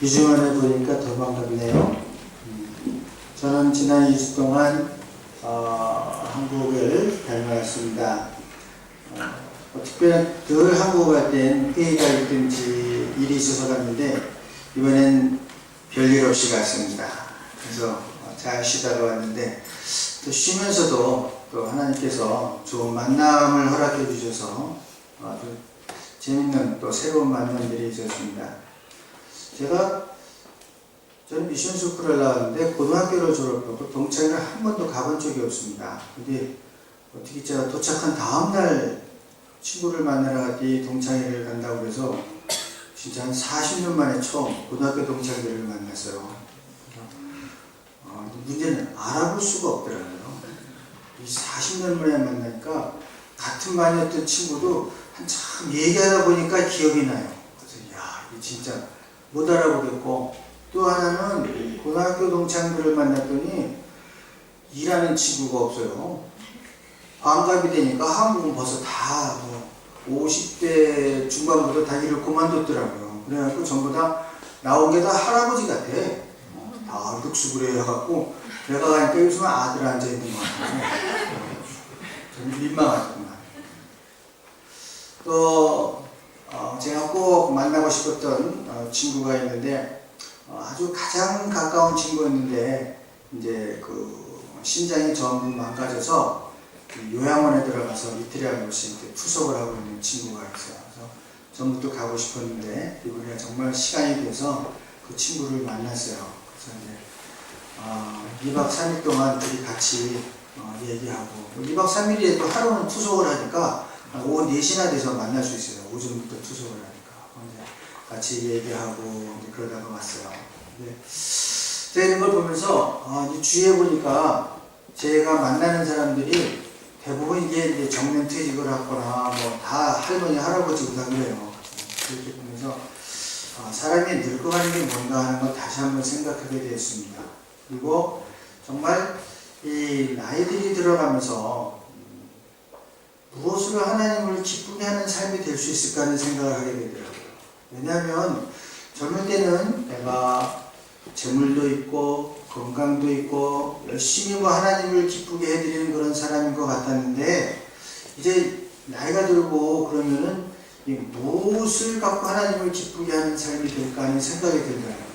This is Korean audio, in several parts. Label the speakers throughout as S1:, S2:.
S1: 2주 만에 보니까 더 반갑네요. 저는 지난 2주 동안 한국을 다녀왔습니다. 특별히 늘 한국 갈 땐 회의가 있든지 일이 있어서 갔는데 이번엔 별일 없이 갔습니다. 그래서 잘 쉬다가 왔는데 또 쉬면서도 또 하나님께서 좋은 만남을 허락해 주셔서 아주 재밌는 또 새로운 만남들이 있었습니다. 저는 미션 스쿨을 나왔는데 고등학교를 졸업하고 동창회를 한 번도 가본 적이 없습니다. 근데 어떻게 제가 도착한 다음날 친구를 만나러 갔더니 동창회를 간다고 해서 진짜 한 40년 만에 처음 고등학교 동창회를 만났어요. 문제는 알아볼 수가 없더라고요. 이 40년 만에 만나니까 같은 반이었던 친구도 한참 얘기하다 보니까 기억이 나요. 그래서 이게 진짜 못 알아보겠고, 또 하나는 고등학교 동창들을 만났더니 일하는 친구가 없어요. 환갑이 되니까 한국은 벌써 다 50대 중반부터 다 일을 그만뒀더라고요. 그래갖고 전부 다 나온 게 다 할아버지 같아. 다 득수그레 해갖고 내가 가니까 요즘은 아들 앉아있는 것 같아요. 좀 민망하더구만. 또 제가 꼭 만나고 싶었던 친구가 있는데 아주 가장 가까운 친구였는데 이제 그 신장이 전부 망가져서 요양원에 들어가서 이틀에 한 번씩 투석을 하고 있는 친구가 있어요. 그래서 전부터 가고 싶었는데 이번에 정말 시간이 돼서 그 친구를 만났어요. 그래서 이제 2박 3일 동안 둘이 같이 얘기하고 2박 3일에도 하루는 투석을 하니까 오후 4시나 돼서 만날 수 있어요. 오전부터 투석을 하니까. 같이 얘기하고 그러다가 왔어요. 제가 이런 걸 보면서 주위에 보니까 제가 만나는 사람들이 대부분 이게 정년퇴직을 하거나 뭐 다 할머니, 할아버지고 다 그래요. 그렇게 보면서 사람이 늙어가는 게 뭔가 하는 걸 다시 한번 생각하게 되었습니다. 그리고 정말 이 나이들이 들어가면서 무엇으로 하나님을 기쁘게 하는 삶이 될 수 있을까 하는 생각을 하게 되더라고요. 왜냐하면 젊을 때는 내가 재물도 있고 건강도 있고 열심히 하나님을 기쁘게 해드리는 그런 사람인 것 같았는데 이제 나이가 들고 그러면은 무엇을 갖고 하나님을 기쁘게 하는 삶이 될까 하는 생각이 들더라고요.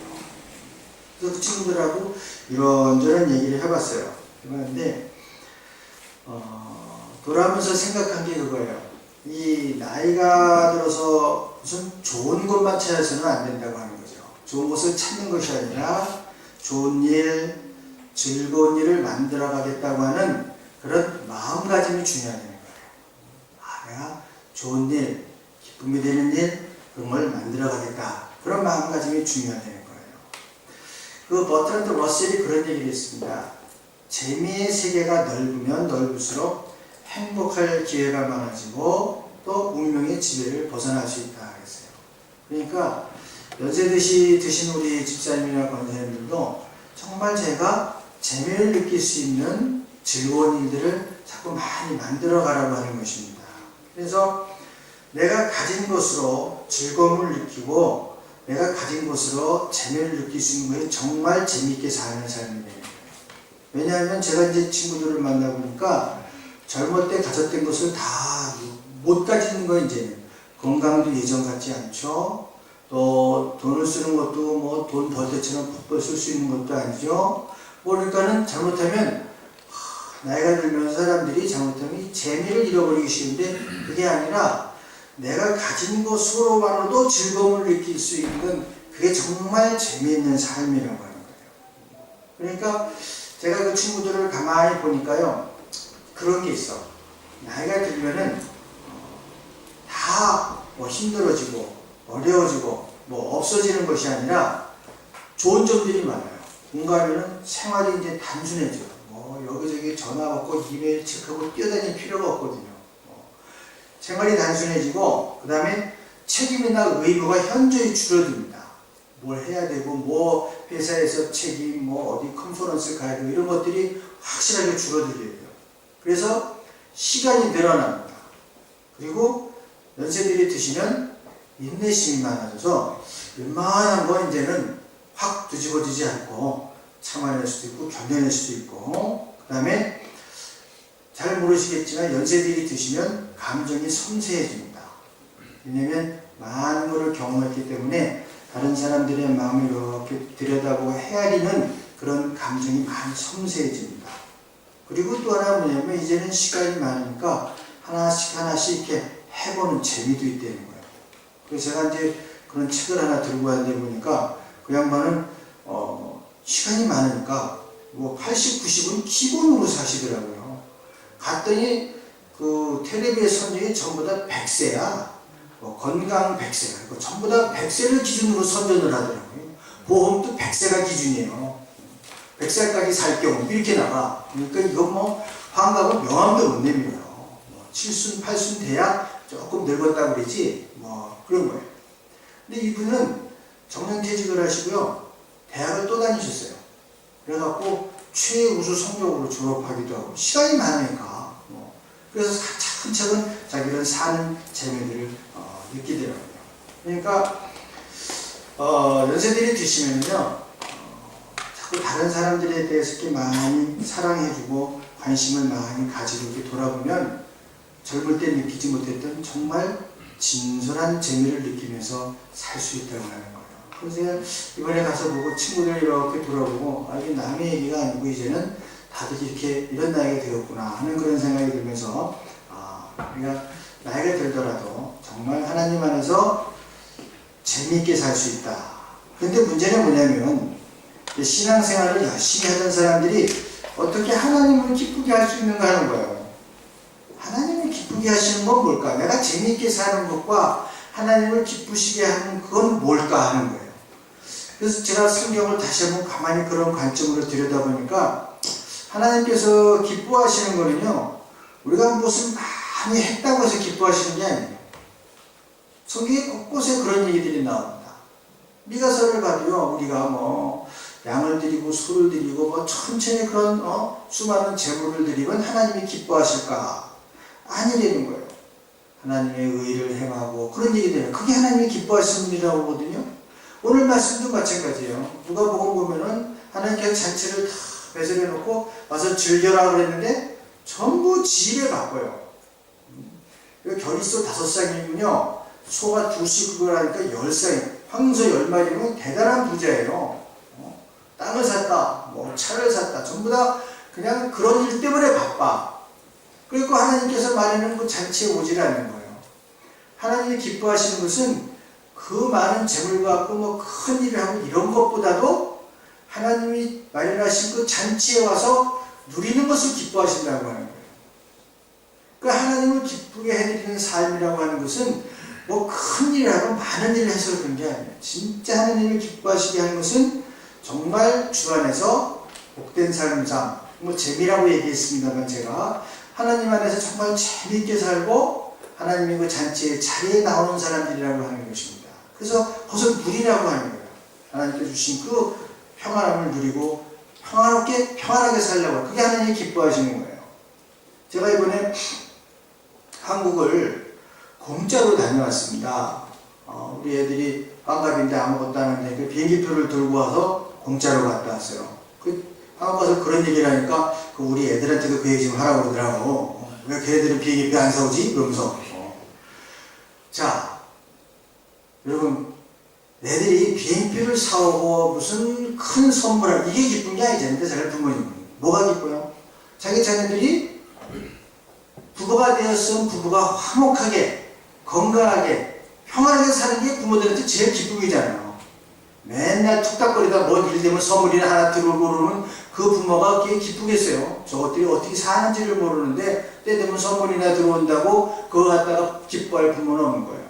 S1: 그래서 그 친구들하고 이런저런 얘기를 해봤어요. 해봤는데 돌아오면서 생각한 게 그거예요. 이 나이가 들어서 무슨 좋은 것만 찾아서는 안 된다고 하는 거죠. 좋은 것을 찾는 것이 아니라 좋은 일, 즐거운 일을 만들어 가겠다고 하는 그런 마음가짐이 중요하다는 거예요. 내가 좋은 일, 기쁨이 되는 일, 그런 걸 만들어 가겠다. 그런 마음가짐이 중요하다는 거예요. 그 버트란드 러셀이 그런 얘기를 했습니다. 재미의 세계가 넓으면 넓을수록 행복할 기회가 많아지고 또 운명의 지배를 벗어날 수 있다 그랬어요. 그러니까 연세 드신 우리 집사님이나 권사님들도 정말 제가 재미를 느낄 수 있는 즐거운 일들을 자꾸 많이 만들어 가라고 하는 것입니다. 그래서 내가 가진 것으로 즐거움을 느끼고 내가 가진 것으로 재미를 느낄 수 있는 것이 정말 재미있게 사는 삶이에요. 왜냐하면 제가 이제 친구들을 만나보니까 젊을 때 가졌던 것을 다 못 가지는 거 이제 건강도 예전 같지 않죠. 또 돈을 쓰는 것도 뭐 돈 벌 때처럼 퍽퍽 쓸 수 있는 것도 아니죠. 그러니까는 잘못하면 나이가 들면서 사람들이 잘못하면 이 재미를 잃어버리기 쉬운데 그게 아니라 내가 가진 것으로만으로도 즐거움을 느낄 수 있는 그게 정말 재미있는 삶이라고 하는 거예요. 그러니까 제가 그 친구들을 가만히 보니까요. 그런 게 있어. 나이가 들면은 다 뭐 힘들어지고 어려워지고 뭐 없어지는 것이 아니라 좋은 점들이 많아요. 뭔가 하면은 생활이 이제 단순해져. 뭐 여기저기 전화 받고 이메일 체크하고 뛰어다닐 필요가 없거든요. 생활이 단순해지고 그 다음에 책임이나 의무가 현저히 줄어듭니다. 뭘 해야 되고 뭐 회사에서 책임 뭐 어디 컨퍼런스 가야 되고 이런 것들이 확실하게 줄어들게 돼요. 그래서 시간이 늘어납니다. 그리고 연세들이 드시면 인내심이 많아져서 웬만한 거 이제는 확 뒤집어지지 않고 참아낼 수도 있고 견뎌낼 수도 있고, 그 다음에 잘 모르시겠지만 연세들이 드시면 감정이 섬세해집니다. 왜냐면 많은 것을 경험했기 때문에 다른 사람들의 마음을 이렇게 들여다보고 헤아리는 그런 감정이 많이 섬세해집니다. 그리고 또 하나 뭐냐면 이제는 시간이 많으니까 하나씩 하나씩 이렇게 해보는 재미도 있다는 거예요. 그래서 제가 이제 그런 책을 하나 들고 왔는데 보니까 그 양반은 시간이 많으니까 뭐 80, 90은 기본으로 사시더라고요. 갔더니 그 텔레비의 선정이 전부 다 100세야. 뭐 건강 100세야. 전부 다 100세를 기준으로 선전을 하더라고요. 보험도 100세가 기준이에요. 100살까지 살 경우 이렇게 나가. 그러니까 이건 뭐 환갑은 명함도 못 내밀어요. 뭐 7순, 8순 돼야 조금 늙었다고 그러지 뭐 그런 거예요. 근데 이분은 정년퇴직을 하시고요. 대학을 또 다니셨어요. 그래갖고 최우수 성적으로 졸업하기도 하고 시간이 많으니까 그래서 차근차근 자기는 사는 재미들을 느끼더라고요. 그러니까 연세들이 드시면요 자꾸 다른 사람들에 대해서 이렇게 많이 사랑해주고 관심을 많이 가지고 이렇게 돌아보면 젊을 때 느끼지 못했던 정말 진솔한 재미를 느끼면서 살 수 있다고 하는 거예요. 그래서 제가 이번에 가서 보고 친구들 이렇게 돌아보고 이게 남의 얘기가 아니고 이제는 다들 이렇게 이런 나이가 되었구나 하는 그런 생각이 들면서 우리가 나이가 들더라도 정말 하나님 안에서 재미있게 살 수 있다. 그런데 문제는 뭐냐면 신앙생활을 열심히 하던 사람들이 어떻게 하나님을 기쁘게 할 수 있는가 하는 거예요. 하나님을 기쁘게 하시는 건 뭘까? 내가 재미있게 사는 것과 하나님을 기쁘시게 하는 그건 뭘까 하는 거예요. 그래서 제가 성경을 다시 한번 가만히 그런 관점으로 들여다보니까 하나님께서 기뻐하시는 거는요, 우리가 무엇을 많이 했다고 해서 기뻐하시는 게 아니에요. 성경에 곳곳에 그런 얘기들이 나옵니다. 미가서를 봐도요, 우리가 뭐 양을 드리고 소를 드리고 뭐 천천히 그런 수많은 제물을 드리면 하나님이 기뻐하실까? 아니라는 거예요. 하나님의 의를 행하고 그런 얘기들이에요. 그게 하나님이 기뻐하시는 일이라고 하거든요. 오늘 말씀도 마찬가지예요. 누가복음 보면은 하나님께서 잔치를 다 배설해 놓고 와서 즐겨라 그랬는데 전부 지혜를 바꿔요. 결의소 5쌍이면요 소가 2씩 그걸 하니까 10쌍, 황소 10마리면 대단한 부자예요. 땅을 샀다, 뭐 차를 샀다, 전부 다 그냥 그런 일 때문에 바빠. 그리고 하나님께서 말하는 그 잔치에 오질 않는 거예요. 하나님이 기뻐하시는 것은 그 많은 재물 갖고 뭐 큰 일을 하고 이런 것보다도 하나님이 마련하신 그 잔치에 와서 누리는 것을 기뻐하신다고 하는 거예요. 그 하나님을 기쁘게 해드리는 삶이라고 하는 것은 뭐 큰 일을 하고 많은 일을 해서 그런 게 아니에요. 진짜 하나님을 기뻐하시게 하는 것은 정말 주 안에서 복된 삶상, 뭐 재미라고 얘기했습니다만 제가 하나님 안에서 정말 재미있게 살고 하나님의 그 잔치의 자리에 나오는 사람들이라고 하는 것입니다. 그래서 그것을 누리라고 하는 거예요. 하나님께 주신 그 평안함을 누리고 평안하게 살려고. 그게 하나님이 기뻐하시는 거예요. 제가 이번에 한국을 공짜로 다녀왔습니다. 우리 애들이 환갑인데 아무것도 안 하는데 그 비행기표를 들고 와서 공짜로 갔다 왔어요. 한국 가서 그런 얘기를 하니까 우리 애들한테도 그 얘기 좀 하라고 그러더라고. 왜 걔네들은 비행기표 안 사오지? 그러면서. 자, 여러분, 애들이 비행기표를 사오고 무슨 큰 선물을, 이게 기쁜 게 아니잖아요. 자기 부모님은. 뭐가 기뻐요? 자기 자녀들이 부부가 되었으면 부부가 화목하게, 건강하게, 평안하게 사는 게 부모들한테 제일 기쁨이잖아요. 맨날 툭닥거리다 뭔 일 되면 선물이나 하나 들어오고 그러면 그 부모가 그게 기쁘겠어요. 저것들이 어떻게 사는지를 모르는데 때 되면 선물이나 들어온다고 그거 갖다가 기뻐할 부모는 없는 거예요.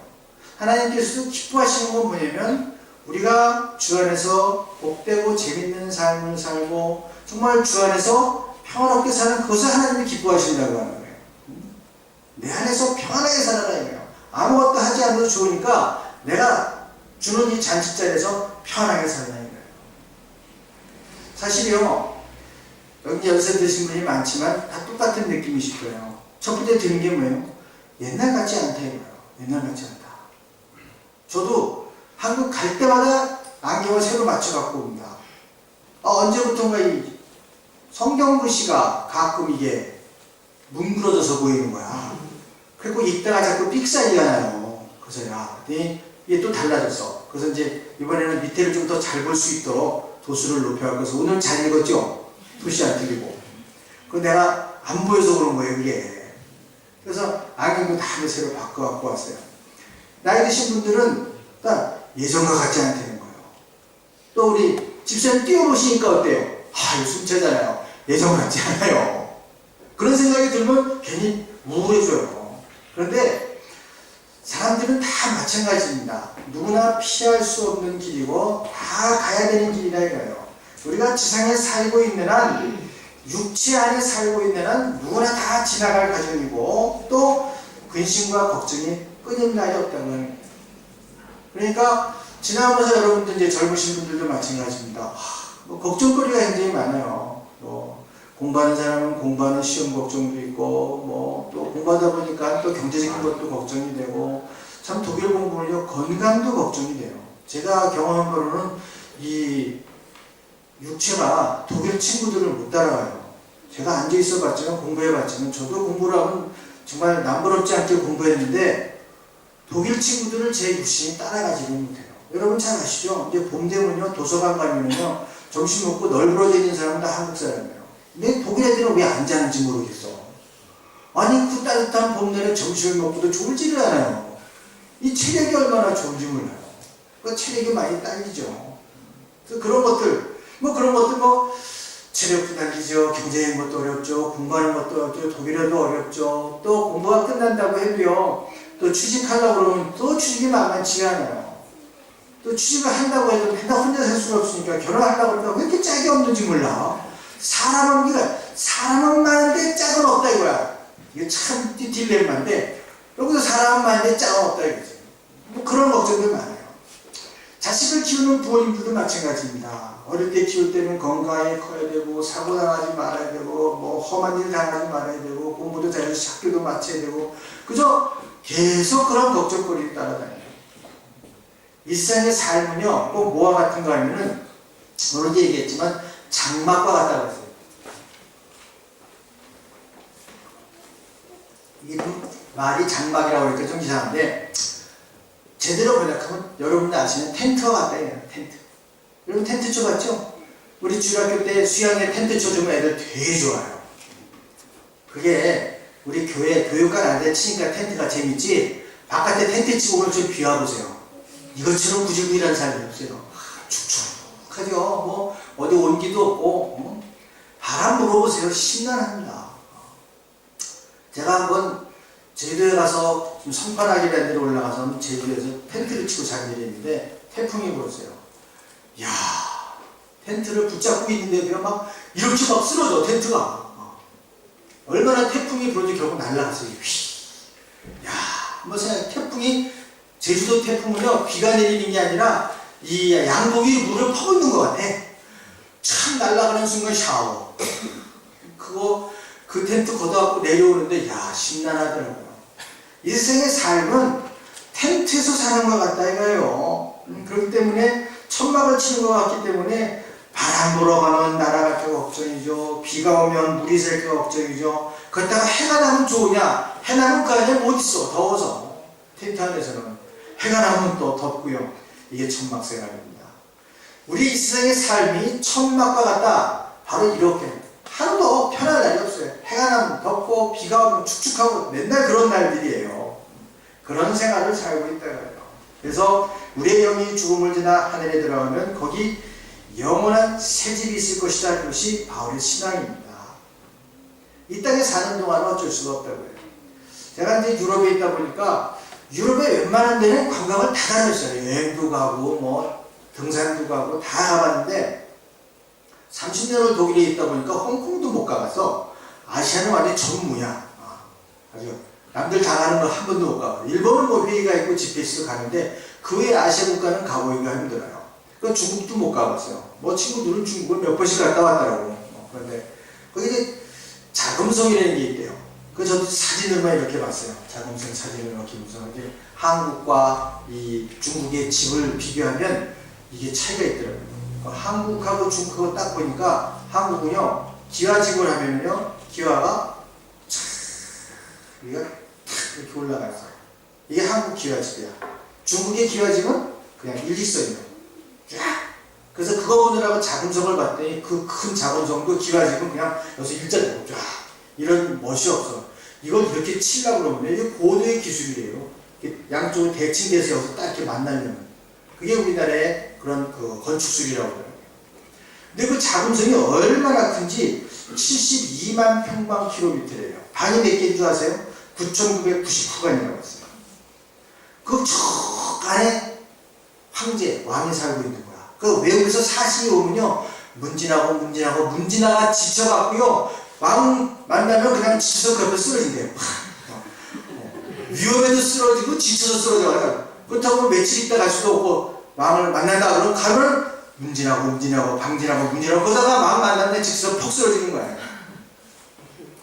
S1: 하나님께서도 기뻐하시는 건 뭐냐면 우리가 주 안에서 복되고 재밌는 삶을 살고 정말 주 안에서 평안롭게 사는 그것을 하나님이 기뻐하신다고 하는 거예요. 내 안에서 평안하게 살아라 이거예요. 아무것도 하지 않아도 좋으니까 내가 주는 이 잔치자리에서 편하게 살라 이거예요. 사실요, 여기 연세 드신 분이 많지만 다 똑같은 느낌이실 거예요. 첫 번째 드는 게 뭐예요? 옛날 같지 않다 이거예요. 옛날 같지 않다. 저도 한국 갈 때마다 안경을 새로 맞춰 갖고 옵니다. 언제부턴가 이 성경 글씨가 가끔 이게 뭉그러져서 보이는 거야. 그리고 읽다가 자꾸 삑사리가 나요. 그래서 이게 또 달라졌어. 그래서 이제 이번에는 밑에를 좀 더 잘 볼 수 있도록 도수를 높여갖고 그래서 오늘 잘 읽었죠? 도시 안 틀리고. 그거 내가 안 보여서 그런 거예요, 그게. 그래서 안경도 다 새로 바꿔갖고 왔어요. 나이 드신 분들은 딱 예전과 같지 않다는 거예요. 또 우리 집사님 뛰어보시니까 어때요? 이거 숨차잖아요. 예전 같지 않아요. 그런 생각이 들면 괜히 우울해져요. 그런데 사람들은 다 마찬가지입니다. 누구나 피할 수 없는 길이고 다 가야 되는 길이라 이거예요. 우리가 지상에 살고 있는 한, 육체 안에 살고 있는 한 누구나 다 지나갈 과정이고 또 근심과 걱정이 끊임 날이 없다는 거예요. 그러니까 지나가면서 여러분들 이제 젊으신 분들도 마찬가지입니다. 걱정거리가 굉장히 많아요. 공부하는 사람은 공부하는 시험 걱정도 있고 또 공부하다 보니까 또 경제적인 것도 걱정이 되고 참 독일 공부는요 건강도 걱정이 돼요. 제가 경험한 바로는 이 육체가 독일 친구들을 못 따라가요. 제가 앉아 있어 봤지만 공부해 봤지만 저도 공부를 하면 정말 남부럽지 않게 공부했는데 독일 친구들을 제 육신이 따라가지를 못해요. 여러분 잘 아시죠? 이제 봄 되면요 도서관 가면요 점심 먹고 널브러져 있는 사람은 다 한국 사람이에요. 근데 독일 애들은 왜 안 자는지 모르겠어. 아니 그 따뜻한 봄날에 점심을 먹고도 졸지를 않아요. 이 체력이 얼마나 좋은지 몰라요. 그 체력이 많이 딸리죠. 그래서 그런 것들 체력도 딸리죠. 경제인 것도 어렵죠. 공부하는 것도 어렵죠. 독일어도 어렵죠. 또 공부가 끝난다고 해도요. 또 취직하려고 그러면 또 취직이 만만치가 않아요. 또 취직을 한다고 해도 맨날 혼자 살 수가 없으니까 결혼하려고 그러니까 왜 이렇게 짝이 없는지 몰라. 사람은 많은데 짝은 없다 이거야. 이게 참 딜레마인데 여기서 사람은 많은데 짝은 없다 이거지. 그런 걱정들 많아요. 자식을 키우는 부모님들도 마찬가지입니다. 어릴 때 키울 때는 건강하게 커야 되고 사고 당하지 말아야 되고 험한 일 당하지 말아야 되고 공부도 잘해서 학교도 마쳐야 되고 그저 계속 그런 걱정거리를 따라다녀요. 일상의 삶은요 꼭 뭐와 같은가 하면은 오늘 얘기했지만 장막과 같다고 했어요. 이게 말이 장막이라고 하니까 좀 이상한데 제대로 번역하면 여러분들 아시는 텐트와 같다 이거예요. 텐트. 여러분 텐트 쳐봤죠? 우리 주일학교 때 수양회 텐트 쳐주면 애들 되게 좋아요. 그게 우리 교회 교육관 안에 치니까 텐트가 재밌지 바깥에 텐트 치고 오늘 좀 비와보세요. 이것처럼 구질구질한 사람이 없어요. 축축하죠. 어디 온기도 없고 바람 불어보세요. 심란합니다. 제가 한번 제주도에 가서 좀 성판하기라는 데로 올라가서 제주도에서 텐트를 치고 잔 일이 있는데 태풍이 불었어요. 이야 텐트를 붙잡고 있는데 그냥 막 이렇게 막 쓰러져 텐트가. 얼마나 태풍이 불어도 결국 날아갔어요. 야 한번 생각해. 태풍이 제주도 태풍은요 비가 내리는 게 아니라 이 양복이 물을 퍼붓는 것 같아. 참 날아가는 순간 샤워. 그 텐트 걷어갖고 내려오는데 야 심란하더라고요. 일생의 삶은 텐트에서 사는 것 같다 이거예요. 그렇기 때문에 천막을 치는 것 같기 때문에 바람 불어가면 날아갈 게 걱정이죠. 비가 오면 물이 셀 게 걱정이죠. 그렇다가 해가 나면 좋으냐? 해 나면 그 안에 못 있어. 더워서. 텐트 안에서는. 해가 나면 또 덥고요. 이게 천막 생활입니다. 우리 이 세상의 삶이 천막과 같다. 바로 이렇게. 하루도 편할 날이 없어요. 해가 나면 덥고 비가 오면 축축하고 맨날 그런 날들이에요. 그런 생활을 살고 있다고요. 그래서 우리의 영이 죽음을 지나 하늘에 들어가면 거기 영원한 새집이 있을 것이다. 그것이 바울의 신앙입니다. 이 땅에 사는 동안은 어쩔 수가 없다고요. 제가 이제 유럽에 있다 보니까 유럽의 웬만한 데는 관광을 다 다녔어요. 여행도 가고 등산도 가고 다 가봤는데 30년을 독일에 있다 보니까 홍콩도 못 가봐서 아시아는 완전 전무야. 아주 남들 다 가는 거 한 번도 못 가봐. 일본은 회의가 있고 집회 있어 가는데 그 외에 아시아 국가는 가보기가 힘들어요. 그 중국도 못 가봤어요. 친구들은 중국을 몇 번씩 갔다 왔더라고. 그런데 거기 이제 자금성이라는 게 있대요. 그 저도 사진으로만 이렇게 봤어요. 자금성 사진을 이렇게 보면서 이제 한국과 이 중국의 집을 비교하면 이게 차이가 있더라고요. 한국하고 중국하고 딱 보니까 한국은요 기와집을 하면요 기와가 여기가 탁 이렇게 올라가요. 이게 한국 기와집이야. 중국의 기와집은 그냥 일직선이에요. 쫙. 그래서 그거 보느라고 자금성을 봤더니 그 큰 자금성도 기와집은 그냥 여기서 일자로 쫙 이런 멋이 없어. 이걸 이렇게 치려고 그러면 이게 고도의 기술이에요. 양쪽을 대칭돼서 여기서 딱 이렇게 만나려면 그게 우리나라의 그런 그 건축술이라고 그래요. 근데 그 자금성이 얼마나 큰지 72만 평방킬로미터래요. 방이 몇 개인 줄 아세요? 9,999간이라고 했어요. 그 저 안에 황제, 왕이 살고 있는 거야. 그 외국에서 사신이 오면요 문진아가 지쳐갖고요 왕 만나면 그냥 지쳐서 옆에 쓰러진대요. 위험해도 쓰러지고 지쳐서 쓰러져요. 그렇다고 며칠 있다 갈 수도 없고 왕을 만난다 그러면 가면 문진하고 그러다가 왕 만났는데 지쳐서 퍽 쓰러지는 거예요.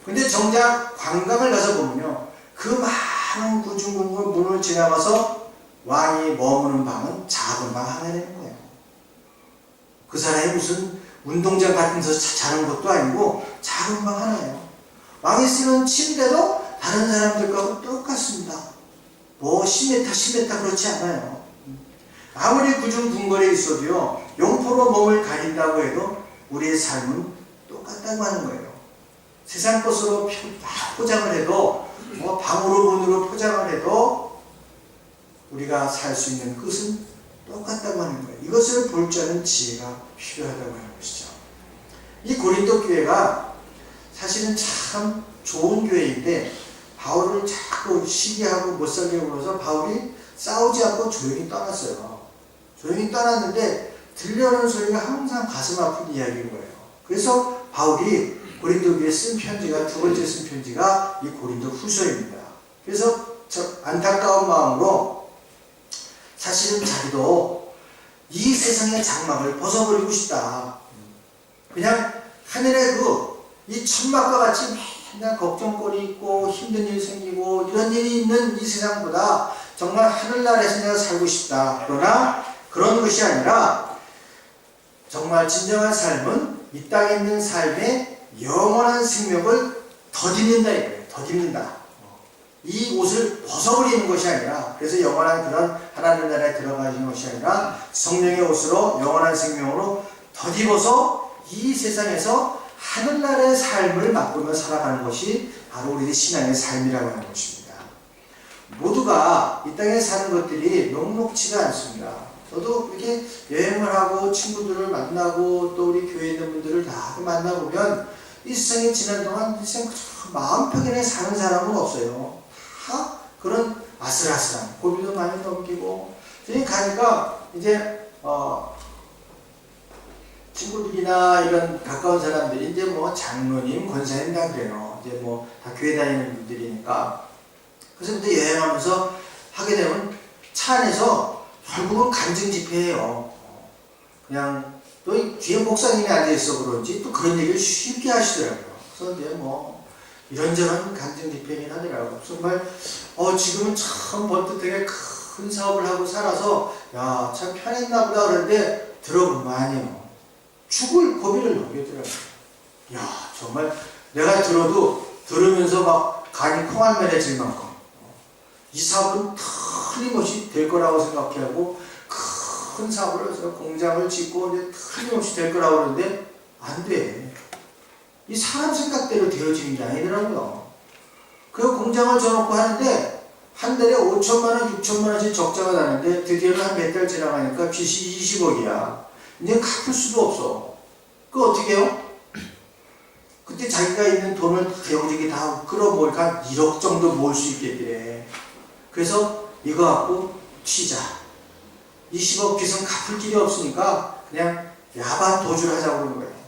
S1: 근데 정작 관광을 가서 보면요 그 많은 구중궁궐 문을 지나가서 왕이 머무는 방은 작은 방 하나라는 거예요. 그 사람이 무슨 운동장 같은 데서 자는 것도 아니고 작은 방 하나예요. 왕이 쓰는 침대도 다른 사람들과 똑같습니다. 뭐 10m 그렇지 않아요. 아무리 구중궁궐에 있어도요 용포로 몸을 가린다고 해도 우리의 삶은 똑같다고 하는 거예요. 세상 것으로 포장을 해도 뭐 방으로 문으로 포장을 해도 우리가 살 수 있는 끝은 똑같다고 하는 거예요. 이것을 볼 줄 아는 지혜가 필요하다고 하는 것이죠. 이 고린도 교회가 사실은 참 좋은 교회인데 바울을 자꾸 시기하고 못살게 굴어서 바울이 싸우지 않고 조용히 떠났어요. 조용히 떠났는데 들려오는 소리가 항상 가슴 아픈 이야기인 거예요. 그래서 바울이 고린도 교회에 쓴 편지가 두 번째 쓴 편지가 이 고린도 후서입니다. 그래서 저 안타까운 마음으로 사실은 자기도 이 세상의 장막을 벗어버리고 싶다. 그냥 하늘의 이 천막과 같이 맨날 걱정거리 있고 힘든 일 생기고 이런 일이 있는 이 세상보다 정말 하늘나라에서 내가 살고 싶다. 그러나 그런 것이 아니라 정말 진정한 삶은 이 땅에 있는 삶의 영원한 생명을 덧입는다 이거예요. 덧입는다. 이 옷을 벗어버리는 것이 아니라 그래서 영원한 그런 하나님 나라에 들어가시는 것이 아니라 성령의 옷으로 영원한 생명으로 덧입어서 이 세상에서 하늘나라의 삶을 맛보며 살아가는 것이 바로 우리의 신앙의 삶이라고 하는 것입니다. 모두가 이 땅에 사는 것들이 녹록지가 않습니다. 저도 이렇게 여행을 하고 친구들을 만나고 또 우리 교회에 있는 분들을 다 만나보면 이 세상에 지난 동안 마음 편하게 사는 사람은 없어요. 다 그런 아슬아슬한 고민도 많이 넘기고 저희 가니까 이제 친구들이나 이런 가까운 사람들이 이제 뭐 장로님, 권사님 다 그래요. 이제 뭐 다 교회 다니는 분들이니까. 그래서 이제 여행하면서 하게 되면 차 안에서 결국은 간증 집회예요. 그냥 또 뒤에 목사님이 앉아있어 그런지 또 그런 얘기를 쉽게 하시더라고요. 그래서 이제 뭐 이런저런 간증 집회긴 하더라고요. 정말 지금은 참 번듯하게 큰 사업을 하고 살아서 야 참 편했나 보다 그러는데 들어보면 아니에요. 죽을 고비를 넘겼더라고요. 야 정말 내가 들으면서 막 간이 콩알매해질 만큼 이 사업은 틀림없이 될 거라고 생각하고 큰 사업을 해서 공장을 짓고 이제 틀림없이 될 거라고 그러는데 안 돼. 이 사람 생각대로 되어지는 게 아니더라고요. 그 공장을 져놓고 하는데 한 달에 5천만 원, 6천만 원씩 적자가 나는데 드디어는 한 몇 달 지나가니까 빚이 20억이야. 이제 갚을 수도 없어. 그거 어떻게 해요? 그때 자기가 있는 돈을 여기저기 다 끌어모으니까 한 1억 정도 모을 수 있겠대. 그래서 이거 갖고 튀자. 20억 빚은 갚을 길이 없으니까 그냥 야반 도주를 하자고 그러는 거예요.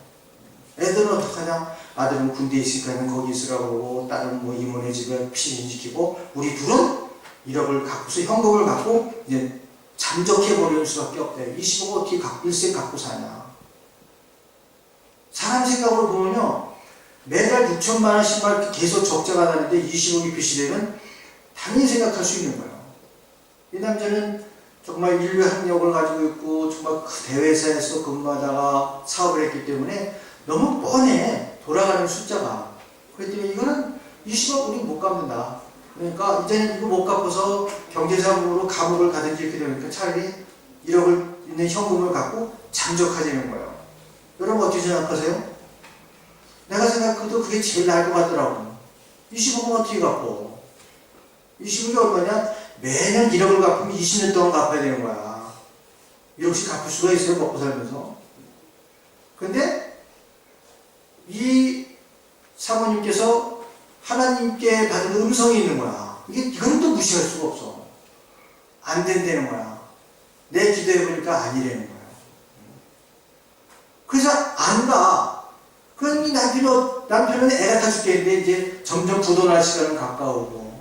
S1: 애들은 어떡하냐? 아들은 군대에 있으니까 거기 있으라고 그러고 딸은 뭐 이모네 집에 피신시키고 우리 둘은 1억을 갖고서 현금을 갖고 이제 잠적해버리는 수밖에 없대. 20억 어떻게 일생 갖고 사냐. 사람 생각으로 보면요 매달 6천만 원씩만 계속 적자가 나는데 20억이 빚이 되면 당연히 생각할 수 있는 거예요. 이 남자는 정말 인류 학력을 가지고 있고 정말 그 대회사에서 근무하다가 사업을 했기 때문에 너무 뻔해, 돌아가는 숫자가. 그랬더니 이거는 20억 우리 못 갚는다. 그러니까 이제는 이거 못 갚아서 경제사고로 감옥을 가든지 이렇게 되니까 차라리 1억을 있는 현금을 갖고 잠적하자는 거예요. 여러분 어떻게 생각하세요? 내가 생각해도 그게 제일 나을 것 같더라고. 20억은 어떻게 갚어? 20억이 얼마냐? 매년 1억을 갚으면 20년 동안 갚아야 되는 거야. 1억씩 갚을 수가 있어요, 먹고 살면서. 근데 이 사모님께서 하나님께 받은 음성이 있는 거야. 이건 또 무시할 수가 없어. 안 된다는 거야. 내 기도해보니까 아니라는 거야. 그래서 안 가. 그럼 이 남편은 애가 타 죽겠는데 이제 점점 부도날 시간은 가까우고.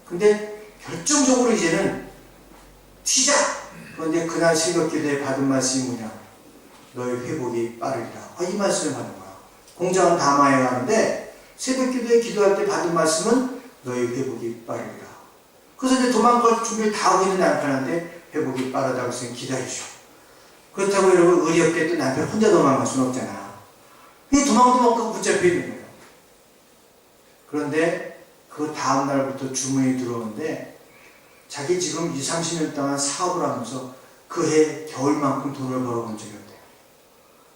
S1: 근데 결정적으로 이제는 튀자! 그런데 그날 새벽 기도에 받은 말씀이 뭐냐? 너의 회복이 빠르리라. 이 말씀을 받는 거야. 공장은 다마에 가는데 새벽 기도에 기도할 때 받은 말씀은 너의 회복이 빠르리라. 그래서 이제 도망갈 준비를 다 하고 있는 남편한테 회복이 빠르다고 해서 기다리죠. 그렇다고 여러분 의리 없게 또 남편 혼자 도망갈 수는 없잖아. 이 도망도 못 가고 붙잡혀 있는 거예요. 그런데 그 다음날부터 주문이 들어오는데 자기 지금 20, 30년 동안 사업을 하면서 그해 겨울만큼 돈을 벌어본 적이 없대요.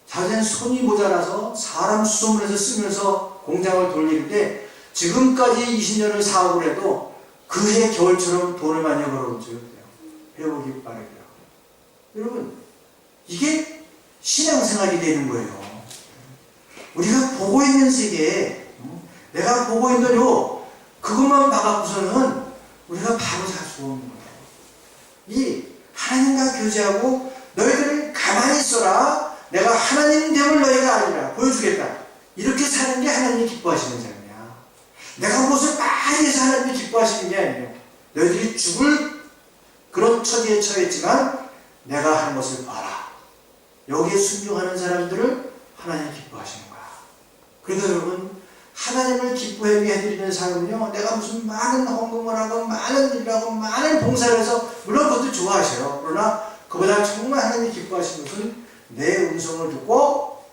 S1: 자기는 손이 모자라서 사람 수송을 해서 쓰면서 공장을 돌리는데 지금까지 20년을 사업을 해도 그해 겨울처럼 돈을 많이 벌어본 적이 없대요. 회복이 빠르게요. 여러분 이게 신앙생활이 되는 거예요. 우리가 보고 있는 세계에 내가 보고 있는 그것만 봐갖고서는 우리가 바로 살 수 없는 거예요. 이 하나님과 교제하고 너희들은 가만히 있어라. 내가 하나님 됨을 너희가 알리라. 보여주겠다. 이렇게 사는 게 하나님이 기뻐하시는 삶이야. 내가 무엇을 많이 해서 하나님이 기뻐하시는 게 아니에요. 너희들이 죽을 그런 처지에 처했지만 내가 하는 것을 봐라. 여기에 순종하는 사람들을 하나님이 기뻐하시는 거야. 그래서 여러분 하나님을 기뻐하게 해드리는 삶은요, 내가 무슨 많은 헌금을 하고 많은 일을 하고 많은 봉사를 해서 물론 그것도 좋아하셔요. 그러나 그보다 정말 하나님이 기뻐하시는 것은 내 음성을 듣고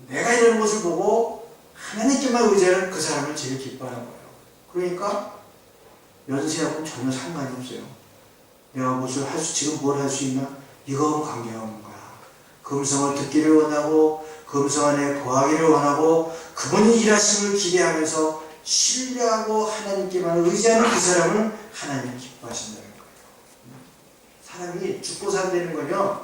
S1: 내가 이러는 것을 보고 하나님께만 의지하는 그 사람을 제일 기뻐하는 거예요. 그러니까 연세하고는 전혀 상관이 없어요. 내가 무엇을 지금 뭘 할 수 있나? 이거하고 관계가 없는 거야. 그 음성을 듣기를 원하고 그 음성 안에 거하기를 원하고 그분이 일하심을 기대하면서 신뢰하고 하나님께만 의지하는 그 사람을 하나님이 기뻐하신다는 거예요. 사람이 죽고 산다는 건요,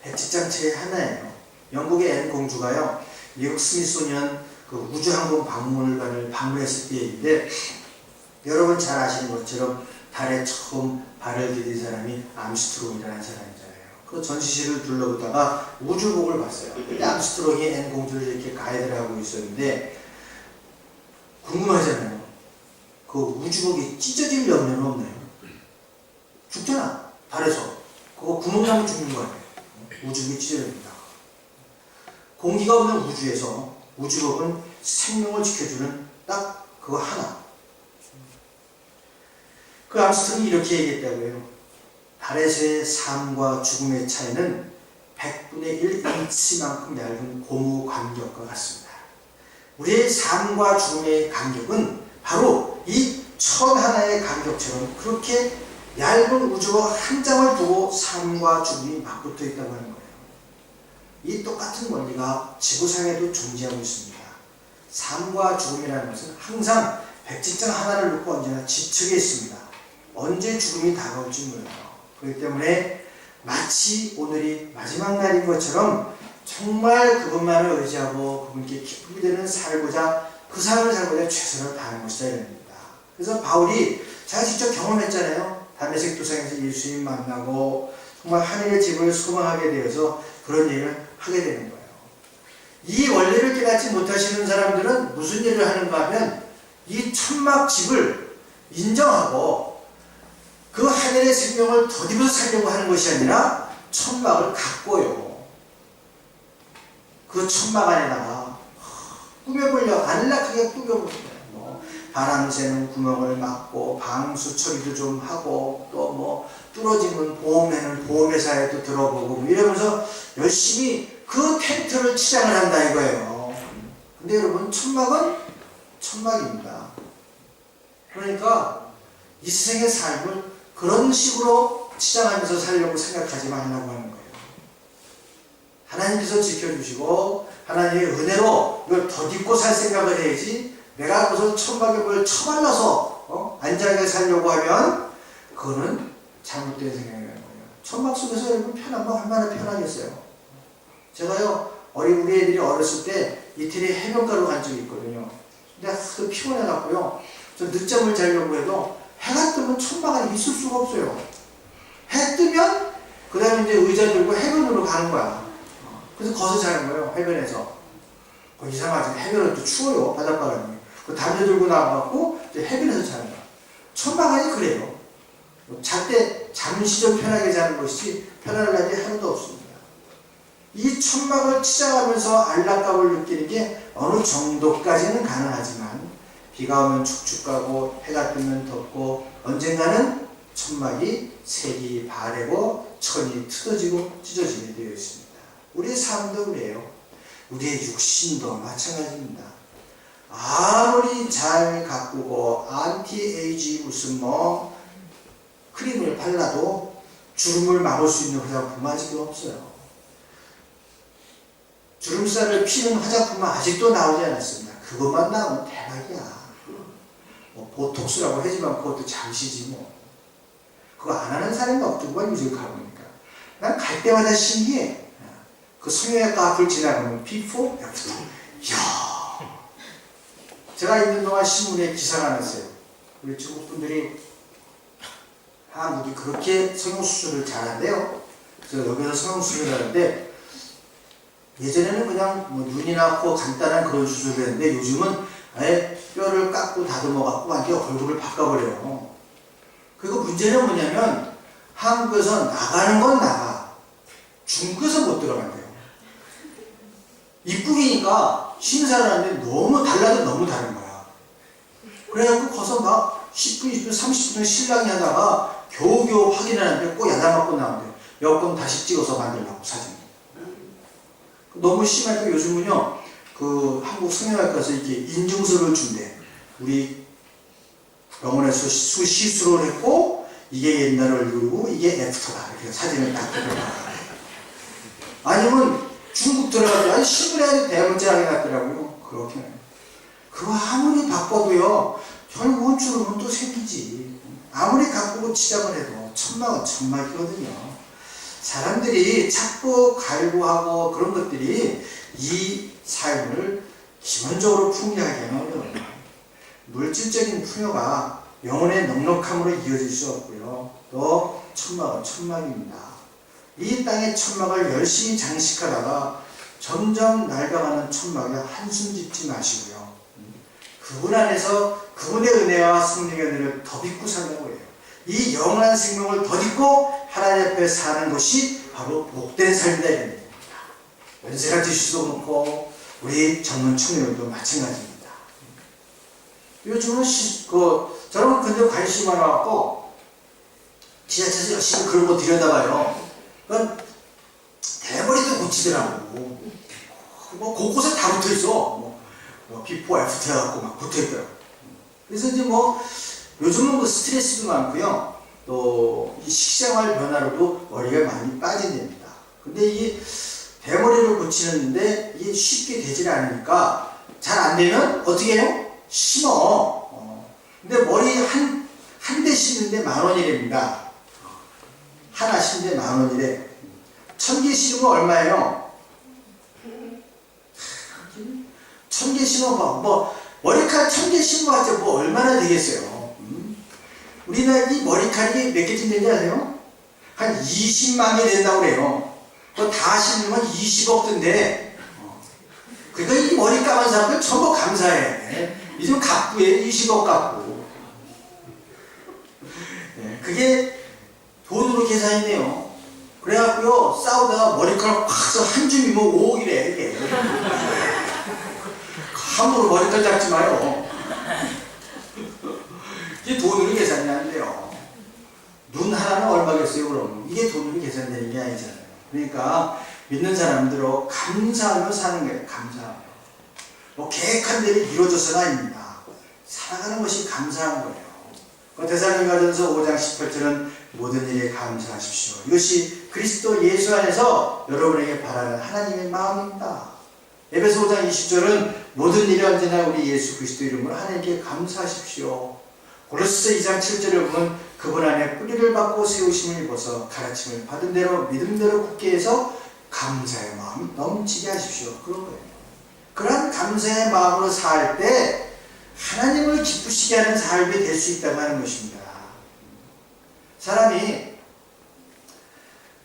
S1: 백지장체의 하나예요. 영국의 앤 공주가요, 미국 스미소니언 그 우주항공 박물관을 방문했을 때의 일인데, 여러분 잘 아시는 것처럼 달에 처음 발을 디딘 사람이 암스트롱이라는 사람이잖아요. 그 전시실을 둘러보다가 우주복을 봤어요. 근데 암스트롱이 앤 공주를 이렇게 가이드를 하고 있었는데 궁금하잖아요. 그 우주복이 찢어질 염려는 없나요? 죽잖아. 달에서. 그거 구멍 나면 죽는 거 아니에요. 우주복이 찢어집니다. 공기가 없는 우주에서 우주복은 생명을 지켜주는 딱 그거 하나. 그 암스트롱이 이렇게 얘기했다고요. 달에서의 삶과 죽음의 차이는 100분의 1인치만큼 얇은 고무 간격과 같습니다. 우리의 삶과 죽음의 간격은 바로 이 천 하나의 간격처럼 그렇게 얇은 우주복 한 장을 두고 삶과 죽음이 맞붙어 있다고 하는 거예요. 이 똑같은 원리가 지구상에도 존재하고 있습니다. 삶과 죽음이라는 것은 항상 백지장 하나를 놓고 언제나 지척에 있습니다. 언제 죽음이 다가올지 몰라요. 그렇기 때문에 마치 오늘이 마지막 날인 것처럼 정말 그분만을 의지하고 그분께 기쁨이 되는 살고자 그 삶을 살고자 최선을 다하는 것이다 이랍니다. 그래서 바울이 제가 직접 경험했잖아요. 다메섹 도상에서 예수님 만나고 정말 하늘의 집을 소망하게 되어서 그런 일을 하게 되는 거예요. 이 원리를 깨닫지 못하시는 사람들은 무슨 일을 하는가 하면 이 천막 집을 인정하고 그 하늘의 생명을 더디면서 살려고 하는 것이 아니라 천막을 가꿔요. 그 천막 안에다가 꾸며보려 안락하게 꾸며보려. 뭐 바람 새는 구멍을 막고 방수 처리도 좀 하고 또 뭐 뚫어지면 보험에는 보험회사에 또 들어보고 뭐 이러면서 열심히 그 텐트를 치장을 한다 이거예요. 근데 여러분 천막은 천막입니다. 그러니까 이 세상의 삶을 그런 식으로 치장하면서 살려고 생각하지 말라고 하는 거예요. 하나님께서 지켜주시고 하나님의 은혜로 이걸 덧입고 살 생각을 해야지 내가 무슨 천막에 뭘 처발라서 안전하게 살려고 하면 그거는 잘못된 생각이라는 거예요. 천막 속에서 여러분 편하면 얼마나 편하겠어요. 제가요 우리 애들이 어렸을 때 이태리 해변가로 간 적이 있거든요. 근데 하도 피곤해갖고요 저 늦잠을 자려고 해도 해가 뜨면 천막 안에 있을 수가 없어요. 해 뜨면 그 다음에 이제 의자 들고 해변으로 가는 거야. 그래서 거기서 자는 거예요. 해변에서. 이상하지. 해변은 또 추워요. 바닷바람이. 그 담요 들고 나와갖고 이제 해변에서 자는 거야. 천막 안이 그래요. 잘 때 잠시 좀 편하게 자는 것이지 편안할 날이 하나도 없습니다. 이 천막을 치장하면서 안락감을 느끼는 게 어느 정도까지는 가능하지만 비가 오면 축축 가고 해가 뜨면 덥고 언젠가는 천막이 색이 바래고 천이 뜯어지고 찢어지게 되어 있습니다. 우리의 삶도 그래요. 우리의 육신도 마찬가지입니다. 아무리 잘 가꾸고 안티에이지 무슨 뭐 크림을 발라도 주름을 막을 수 있는 화장품은 아직도 없어요. 주름살을 피는 화장품은 아직도 나오지 않았습니다. 그것만 나오면 대박이야. 뭐 보톡스라고 하지만 그것도 잠시지 뭐. 그거 안 하는 사람이 없더구만 요즘 가보니까. 난 갈 때마다 신기해. 그 성형외과 앞을 지나가면 비포, 애프터. 이야. 제가 있는 동안 신문에 기사가 났어요. 우리 중국 분들이 한국이 그렇게 성형수술을 잘한대요. 그래서 여기서 성형수술을 하는데 예전에는 그냥 뭐 눈이나 코 간단한 그런 수술을 했는데 요즘은 아예 뼈를 깎고 다듬어 갖고 완전히 얼굴을 바꿔버려요. 그리고 문제는 뭐냐면 한국에서 나가는 건 나가. 중국에서 못 들어간대요. 입국이니까 심사를 하는데 너무 달라도 너무 다른 거야. 그래갖고 거기서 막 10분, 20분, 30분 신랑이 하다가 겨우겨우 확인하는데 꼭 야단 맞고 나오는데 여권 다시 찍어서 만들라고 사진. 너무 심하니까 요즘은요 그 한국 성형외과에서 이렇게 인증서를 준대. 우리 병원에서 시술을 했고 이게 옛날 얼굴이고 이게 애프터다. 이렇게 사진을 딱 들어가. 아니면 중국 들어가서 아니 신문에 대문짝이 났더라고요. 그렇게. 그거 아무리 바꿔도요 결국은 주름은 또 생기지. 아무리 가꾸고 치장을 해도 천막은 천막이거든요. 사람들이 자꾸 갈구하고 그런 것들이 이 삶을 기본적으로 풍요하게 하는 어려워요. 물질적인 풍요가 영혼의 넉넉함으로 이어질 수 없고요. 또 천막은 천막입니다. 이 땅의 천막을 열심히 장식하다가 점점 낡아가는 천막에 한숨 짓지 마시고요. 그분 안에서 그분의 은혜와 성령의 은혜를 덧입고 살라고 해요. 이 영원한 생명을 덧입고 하나님 앞에 사는 것이 바로 복된 삶이다 이런 얘기입니다. 연세가 드실수도 없고 우리 젊은 청년들도 마찬가지입니다. 요즘은 저는 근데 관심이 많아갖고 지하철에서 열심히 그런 거 들여다봐요. 그건 대머리도 고치더라고. 뭐 곳곳에 다 붙어있어. 뭐 비포 애프터 해갖고 막 붙어있더라고. 그래서 이제 뭐 요즘은 뭐 스트레스도 많고요. 또 이 식생활 변화로도 머리가 많이 빠진답니다. 근데 이 대머리를 고치는데 이게 쉽게 되질 않으니까 잘 안 되면 어떻게 해요? 심어. 근데 머리 한 대 심는데 10,000원이랍니다. 하나 심는데 10,000원이래. 1000개 심으면 얼마예요? 1000개 심어봐. 뭐 머리카락 1000개 심어봤자 뭐 얼마나 되겠어요. 우리나라 이 머리카락이 몇 개쯤 되는지 아세요? 한 20만 개 된다고 그래요. 그거 다 심으면 20억 든대. 그러니까 이 머리 감은 사람들 전부 감사해. 요즘 갑부에 20억 갑부. 그게 돈으로 계산이 돼요. 그래갖고요 싸우다가 머리카락 확 한 줌이면 5억이래 이게. 함부로 머리카락 잡지 마요. 이게 돈으로 계산이 안 돼요. 눈 하나는 얼마겠어요 그럼? 이게 돈으로 계산되는 게 아니잖아요. 그러니까 믿는 사람들로 감사하며 사는 거예요. 감사하며. 뭐 계획한 대로 이루어져서는 아닙니다. 살아가는 것이 감사한 거예요. 데살로니가전서 5장 18절은 모든 일에 감사하십시오. 이것이 그리스도 예수 안에서 여러분에게 바라는 하나님의 마음입니다. 에베소 5장 20절은 모든 일에 언제나 우리 예수 그리스도 이름으로 하나님께 감사하십시오. 고로새 2장 7절을 보면 그분 안에 뿌리를 받고 세우심을 입어서 가르침을 받은 대로 믿음대로 굳게 해서 감사의 마음 넘치게 하십시오. 그런 거예요. 그러한 감사의 마음으로 살 때 하나님을 기쁘시게 하는 삶이 될 수 있다고 하는 것입니다. 사람이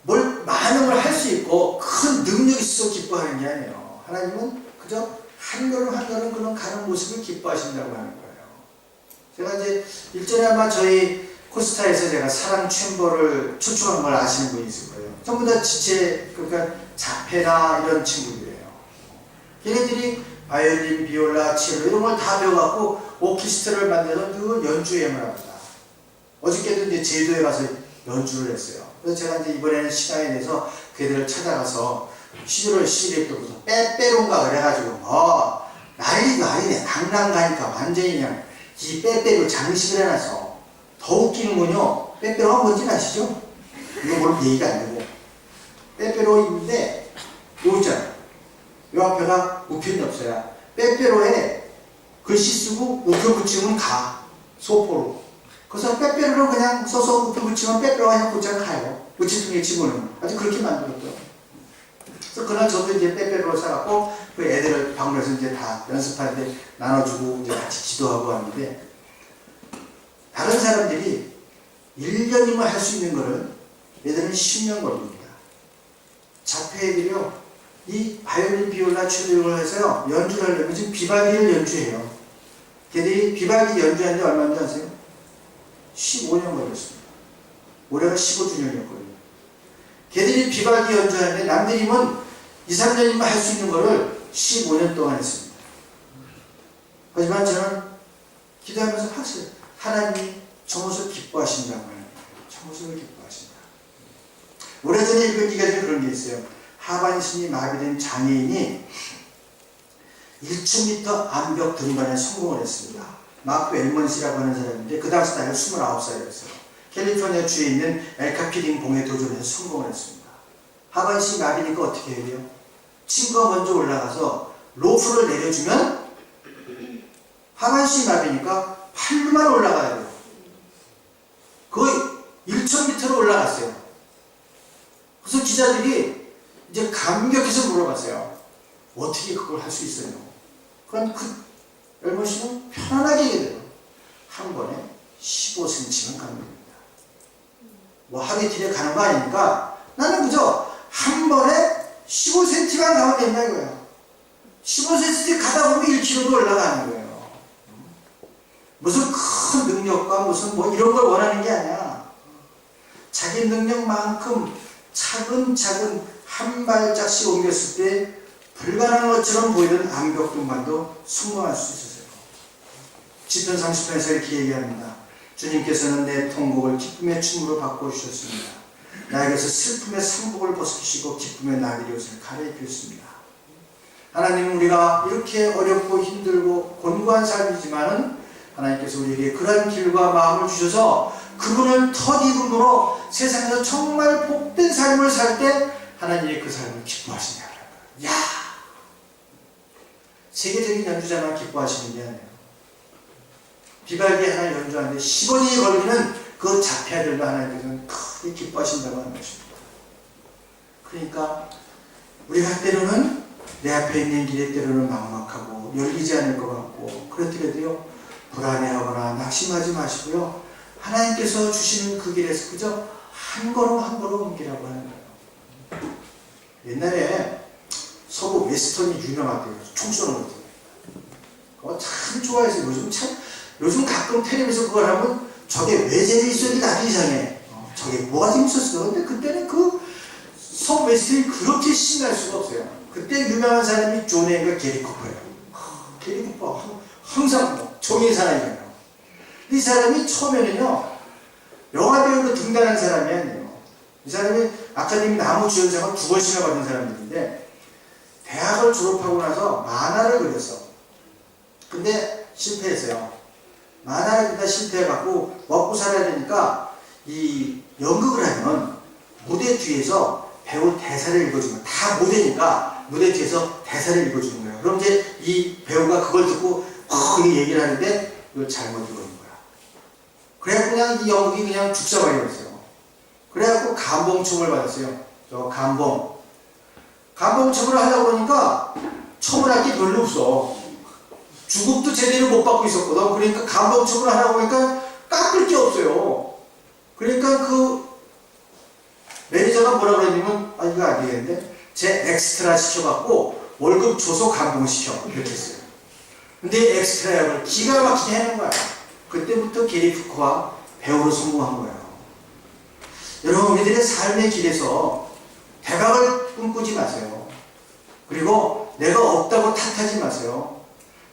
S1: 많은 걸 할 수 있고 큰 능력이 있어서 기뻐하는 게 아니에요. 하나님은 그저 한 걸음 한 걸음 그런 가는 모습을 기뻐하신다고 하는 거예요. 제가 이제 일전에 아마 저희 코스타에서 제가 사랑 챔버를 초청한 걸 아시는 분이 있을 거예요. 전부 다 지체, 그러니까 자폐나 이런 친구들이에요. 걔네들이 바이올린, 비올라, 첼로 이런 걸 다 배워갖고 오케스트라를 만들어서 그 연주회를 합니다. 어저께도 이제 제주도에 가서 연주를 했어요. 그래서 제가 이제 이번에는 시간에 대해서 그들을 찾아가서 시주를 시리했던 빼빼로인가 그래가지고 난리네. 강남 가니까 완전히 그냥 이 빼빼로 장식을 해놔서 더 웃기는군요. 빼빼로가 뭔지 아시죠? 이거 모르면 얘기가 안 되고 빼빼로인데 요 있잖아요. 요 앞에가 우편이 없어요. 빼빼로에 글씨 쓰고 우표 붙이면 소포로. 그래서 빼빼로로 그냥 써서 우표 붙이면 빼빼로가 그냥 곧장 가요. 우체통에 집어넣으면. 아주 그렇게 만들었죠. 그래서 그날 저도 이제 빼빼로를 사갖고 그 애들을 방문해서 이제 다 연습하는데 나눠주고 이제 같이 기도하고 하는데 다른 사람들이 1년이면 할 수 있는 거를 얘들은 10년 걸립니다. 자폐애들이요. 이 바이올린, 비올라, 첼로를 해서요. 연주를 하려면 지금 비발디를 연주해요. 걔들이 비발디 연주하는데 얼마인지 아세요? 15년 걸렸습니다. 올해가 15주년이었거든요. 걔들이 비발디 연주하는데 남들이면 2, 3년이면 할 수 있는 거를 15년 동안 했습니다. 하지만 저는 기도하면서 봤어요. 하나님이 저 모습을 기뻐하신다고 하는 거예요. 저 모습을 기뻐하신다. 오래전에 읽은 기가 중에 그런 게 있어요. 하반신이 마비된 장애인이 1,000m 암벽 등반에 성공을 했습니다. 마크 앨먼시라고 하는 사람인데 그 당시 나이가 29살이었어요. 캘리포니아 주에 있는 엘카피딩 봉에 도전해서 성공을 했습니다. 하반신이 마비니까 어떻게 해야 돼요? 친구가 먼저 올라가서 로프를 내려주면 하반신이 마비니까 팔로만 올라가야 돼요. 거의 1,000m로 올라갔어요. 그래서 기자들이 이제 감격해서 물어봤어요. 어떻게 그걸 할 수 있어요? 그럼 그 앨범씨는 편안하게 얘기해요. 한 번에 15cm만 가는 겁니다. 뭐 하루 이틀에 가는 거 아니니까 나는 그저 한 번에 15cm만 가면 된다 이거예요. 15cm 가다 보면 1kg도 올라가는 거예요. 무슨 큰 능력과 무슨 뭐 이런 걸 원하는 게 아니야. 자기 능력만큼 차근차근 한 발짝씩 옮겼을 때 불가능한 것처럼 보이던 암벽 등반도 성공할 수 있었어요. 시편 30편에서 이렇게 얘기합니다. 주님께서는 내 통곡을 기쁨의 춤으로 바꿔주셨습니다. 나에게서 슬픔의 상복을 벗기시고 기쁨의 나귀 옷을 갈아입혔습니다. 하나님은 우리가 이렇게 어렵고 힘들고 곤고한 삶이지만은 하나님께서 우리에게 그러한 길과 마음을 주셔서 그분을 덧입음으로 세상에서 정말 복된 삶을 살 때 하나님이 그 삶을 기뻐하시냐. 야, 세계적인 연주자만 기뻐하시는 게 아니에요. 비발디 하나 연주하는데 10원이 걸리는 그 자폐아들도 하나님께서는 크게 기뻐하신다고 하는 것입니다. 그러니까 우리가 때로는 내 앞에 있는 길에 때로는 막막하고 열리지 않을 것 같고 그렇더라도요 불안해하거나 낙심하지 마시고요 하나님께서 주시는 그 길에서 그저 한 걸음 한 걸음 옮기라고 하는 거예요. 옛날에 서부 웨스턴이 유명하대요. 총 쏘는 거죠. 그거 참 좋아해서 요즘 가끔 텔레비에서 그걸 하면 저게 왜 재미있었는지 나도 이상해. 저게 뭐가 재밌었어. 근데 그때는 그 성 웨스트힐이 그렇게 신날 수가 없어요. 그때 유명한 사람이 존 웨인과 게리 쿠퍼예요. 게리 쿠퍼 항상 뭐 종이 사람이에요. 이 사람이 처음에는요 영화배우로 등단한 사람이 아니에요. 이 사람이 아카데미 나무주연상을 2번씩이나 받은 사람인데 대학을 졸업하고 나서 만화를 그렸어. 근데 실패했어요. 만화를 그리다 실패해갖고 먹고 살아야 되니까 이 연극을 하면 무대 뒤에서 배우 대사를 읽어주는 거야. 다 무대니까 무대 뒤에서 대사를 읽어주는 거예요. 그럼 이제 이 배우가 그걸 듣고 이 얘기를 하는데 이걸 잘못 읽어준 거야. 그래갖고 그냥 이 연극이 그냥 죽사발이었어요. 그래갖고 감봉청을 받았어요. 저 감봉청을 하려고 그러니까 처분할 게 별로 없어. 주급도 제대로 못 받고 있었거든. 그러니까 감봉청을 하려고 하니까 깎을 게 없어요. 그러니까 그 매니저가 뭐라 그랬냐면 이거 안 되겠는데 제 엑스트라 시켜갖고 월급 줘서 감봉시켜 이렇게 했어요. 근데 엑스트라 역을 기가 막히게 해낸 거야. 그때부터 게리 쿠퍼가 배우로 성공한 거예요. 여러분 우리들의 삶의 길에서 대박을 꿈꾸지 마세요. 그리고 내가 없다고 탓하지 마세요.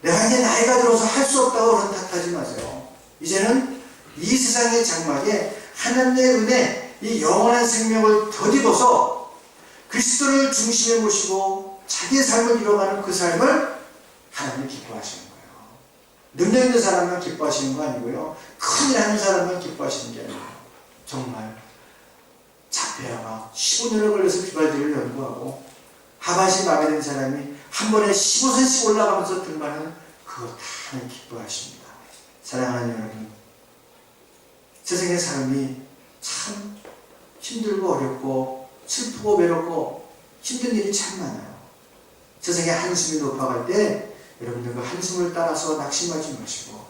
S1: 내가 이제 나이가 들어서 할 수 없다고 그런 탓하지 마세요. 이제는 이 세상의 장막에 하나님의 은혜, 이 영원한 생명을 덧입어서 그리스도를 중심에 모시고 자기의 삶을 이뤄가는 그 삶을 하나님이 기뻐하시는 거예요. 능력 있는 사람만 기뻐하시는 거 아니고요. 큰일 하는 사람만 기뻐하시는 게 아니에요. 정말 자폐아가 15년을 걸려서 비발디를 연구하고 하반신 마비된 사람이 한 번에 15cm씩 올라가면서 등반하는 그거 다 하나님 기뻐하십니다. 사랑하는 여러분, 세상의 삶이 참 힘들고 어렵고 슬프고 외롭고 힘든 일이 참 많아요. 세상에 한숨이 높아갈 때 여러분들 그 한숨을 따라서 낙심하지 마시고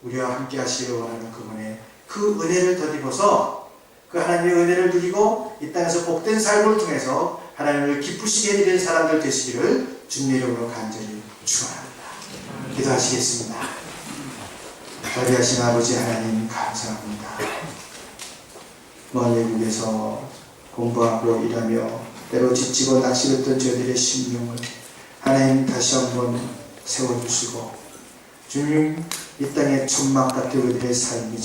S1: 우리와 함께 하시기를 원하는 그분의 그 은혜를 덧입어서 그 하나님의 은혜를 누리고 이 땅에서 복된 삶을 통해서 하나님을 기쁘시게 해드리는 사람들 되시기를 주님의 이름으로 간절히 축원합니다. 기도하시겠습니다. 자비하신 아버지 하나님 감사합니다. 먼 외국에서 공부하고 일하며 때로 지치고 낚시했던 저희들의 심령을 하나님 다시 한번 세워주시고 주님 이 땅의 천막 같은 우리들의 삶이지